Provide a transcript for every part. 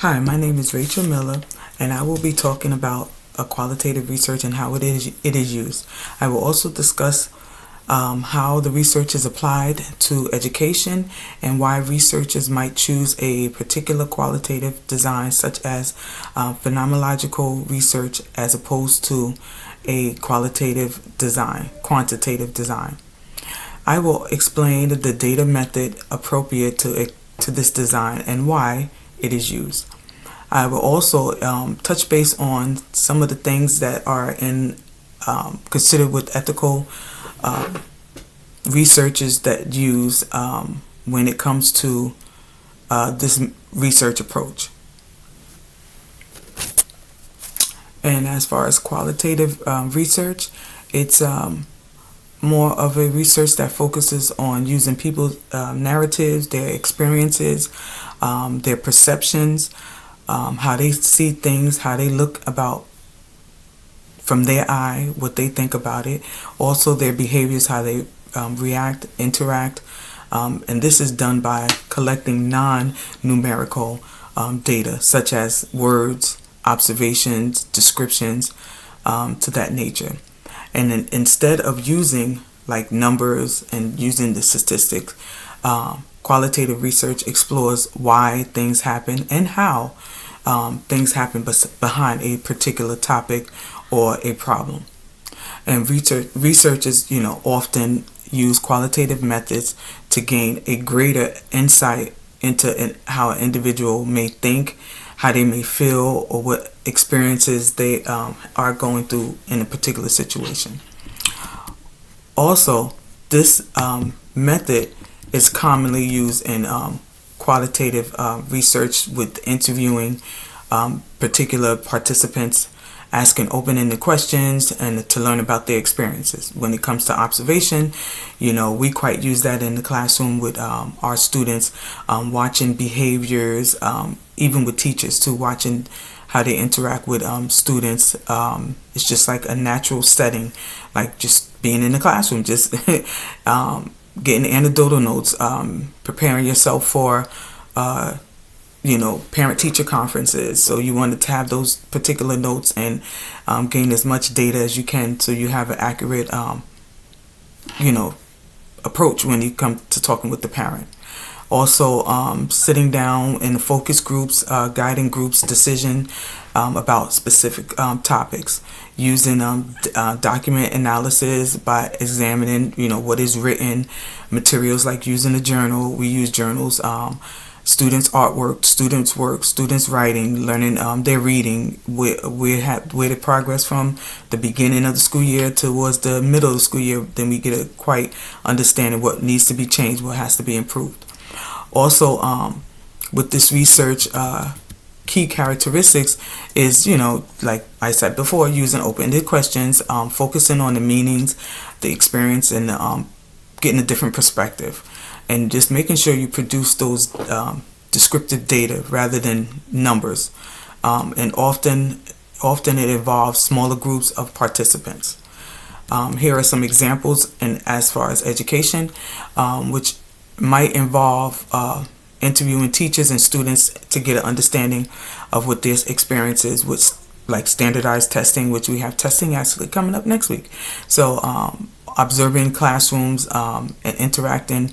Hi, my name is Rachel Miller, and I will be talking about qualitative research and how it is used. I will also discuss how the research is applied to education and why researchers might choose a particular qualitative design, such as phenomenological research, as opposed to a quantitative design. I will explain the data method appropriate to this design and why it is used. I will also touch base on some of the things that are considered with ethical researchers that use when it comes to this research approach. And as far as qualitative research, it's more of a research that focuses on using people's narratives, their experiences, their perceptions, how they see things, how they look about from their eye, what they think about it, also their behaviors, how they react, interact, and this is done by collecting non-numerical data such as words, observations, descriptions, to that nature. And then instead of using like numbers and using the statistics, qualitative research explores why things happen and how things happen behind a particular topic or a problem. And researchers, often use qualitative methods to gain a greater insight into how an individual may think, how they may feel, or what experiences they are going through in a particular situation. Also, this method is commonly used in qualitative research with interviewing particular participants, asking open-ended questions, and to learn about their experiences. When it comes to observation, we quite use that in the classroom with our students, watching behaviors, even with teachers too, watching how they interact with students. It's just like a natural setting, like just being in the classroom, just getting anecdotal notes, preparing yourself for parent-teacher conferences. So you want to have those particular notes and gain as much data as you can, so you have an accurate, approach when you come to talking with the parent. Also, sitting down in focus groups, guiding groups decision about specific topics, using document analysis by examining, what is written, materials like using a journal. We use journals. Students' artwork, students' work, students' writing, learning their reading, where the progress from the beginning of the school year towards the middle of the school year. Then we get a quite understanding what needs to be changed, what has to be improved. Also, with this research, key characteristics is, like I said before, using open-ended questions, focusing on the meanings, the experience, and getting a different perspective. And just making sure you produce those descriptive data rather than numbers. And often it involves smaller groups of participants. Here are some examples as far as education, which might involve interviewing teachers and students to get an understanding of what their experience is, with like standardized testing, which we have testing actually coming up next week. So observing classrooms and interactions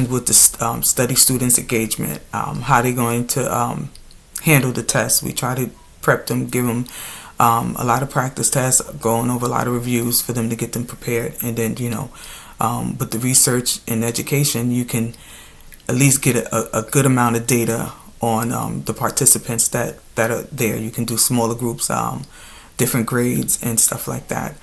with the study students' engagement, how they're going to handle the tests. We try to prep them, give them a lot of practice tests, going over a lot of reviews for them to get them prepared. And then, with the research in education, you can at least get a good amount of data on the participants that are there. You can do smaller groups, different grades, and stuff like that.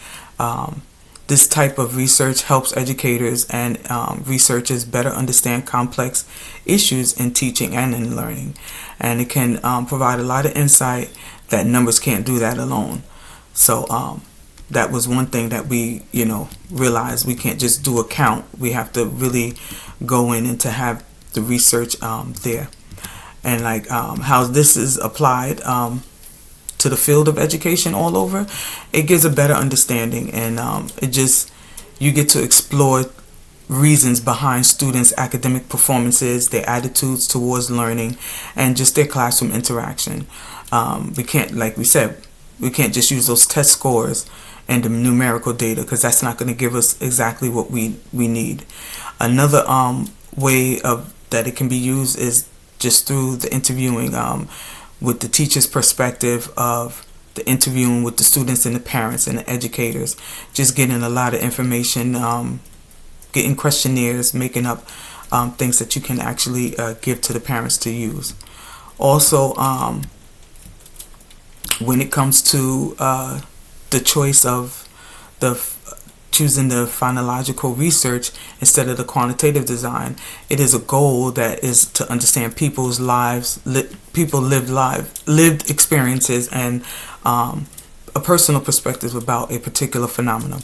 This type of research helps educators and researchers better understand complex issues in teaching and in learning. And it can provide a lot of insight that numbers can't do that alone. So that was one thing that we, realized. We can't just do a count. We have to really go in and to have the research there. And like how this is applied to the field of education all over, it gives a better understanding, and you get to explore reasons behind students' academic performances, their attitudes towards learning, and just their classroom interaction. We can't, like we said, we can't just use those test scores and the numerical data, because that's not going to give us exactly what we need. Another way of that it can be used is just through the interviewing, with the teacher's perspective of the interviewing with the students and the parents and the educators, just getting a lot of information, getting questionnaires, making up things that you can actually give to the parents to use. Also, when it comes to the choice of choosing the phonological research instead of the quantitative design, it is a goal that is to understand people's lives, lived experiences, and a personal perspective about a particular phenomenon.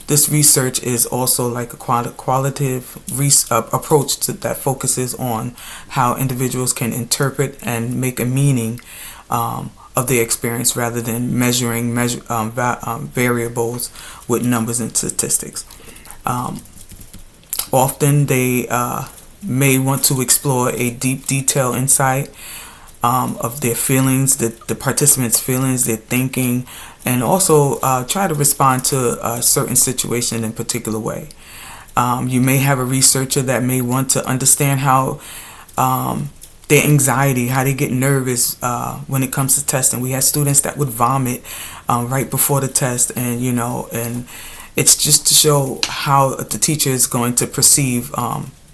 This research is also like a qualitative approach that focuses on how individuals can interpret and make a meaning of their experience, rather than measuring variables with numbers and statistics. Often they may want to explore a deep, detailed insight of their feelings, the participants' feelings, their thinking, and also try to respond to a certain situation in a particular way. You may have a researcher that may want to understand how their anxiety, how they get nervous when it comes to testing. We had students that would vomit right before the test, and and it's just to show how the teacher is going to perceive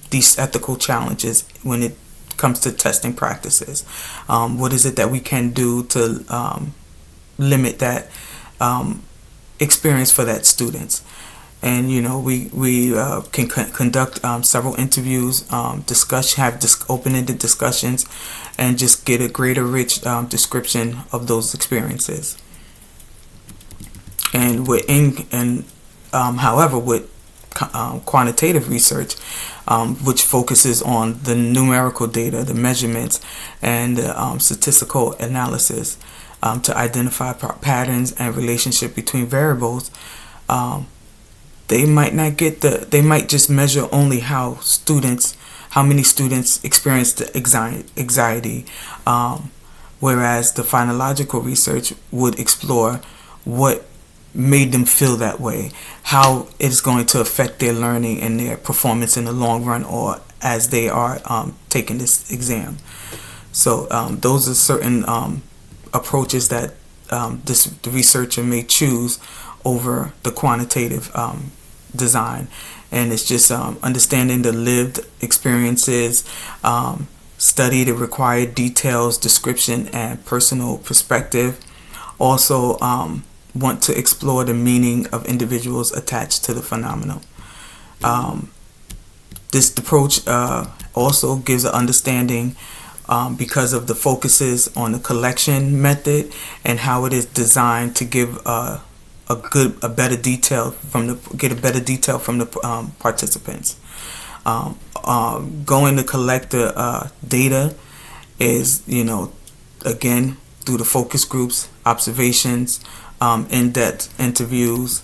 these ethical challenges when it comes to testing practices. What is it that we can do to limit that experience for that students? And we can conduct several interviews, have open-ended discussions, and just get a greater rich description of those experiences. And however, with quantitative research, which focuses on the numerical data, the measurements, and statistical analysis to identify patterns and relationship between variables, they might not get they might just measure only how many students experience the anxiety, whereas the phonological research would explore what made them feel that way, how it's going to affect their learning and their performance in the long run, or as they are taking this exam. So those are certain approaches that the researcher may choose over the quantitative design. And it's just understanding the lived experiences, study the required details, description, and personal perspective. Also want to explore the meaning of individuals attached to the phenomenon. This approach also gives an understanding because of the focuses on the collection method and how it is designed to give a better detail from the participants. Going to collect the data is, again, through the focus groups, observations, in-depth interviews.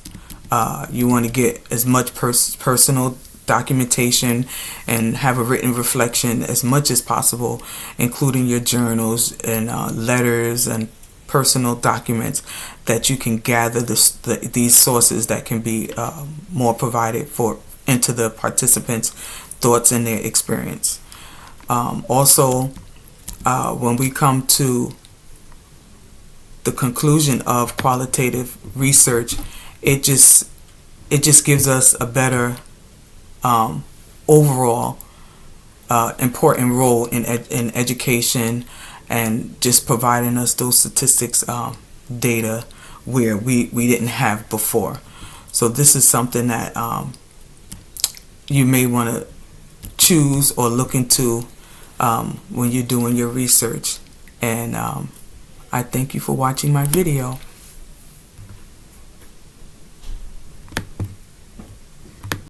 You want to get as much personal documentation and have a written reflection as much as possible, including your journals and letters and personal documents that you can gather these sources that can be more provided into the participants' thoughts and their experience. Also, when we come to the conclusion of qualitative research, it just gives us a better overall important role in education, and just providing us those statistics data where we didn't have before. So this is something that you may want to choose or look into when you're doing your research. And I thank you for watching my video.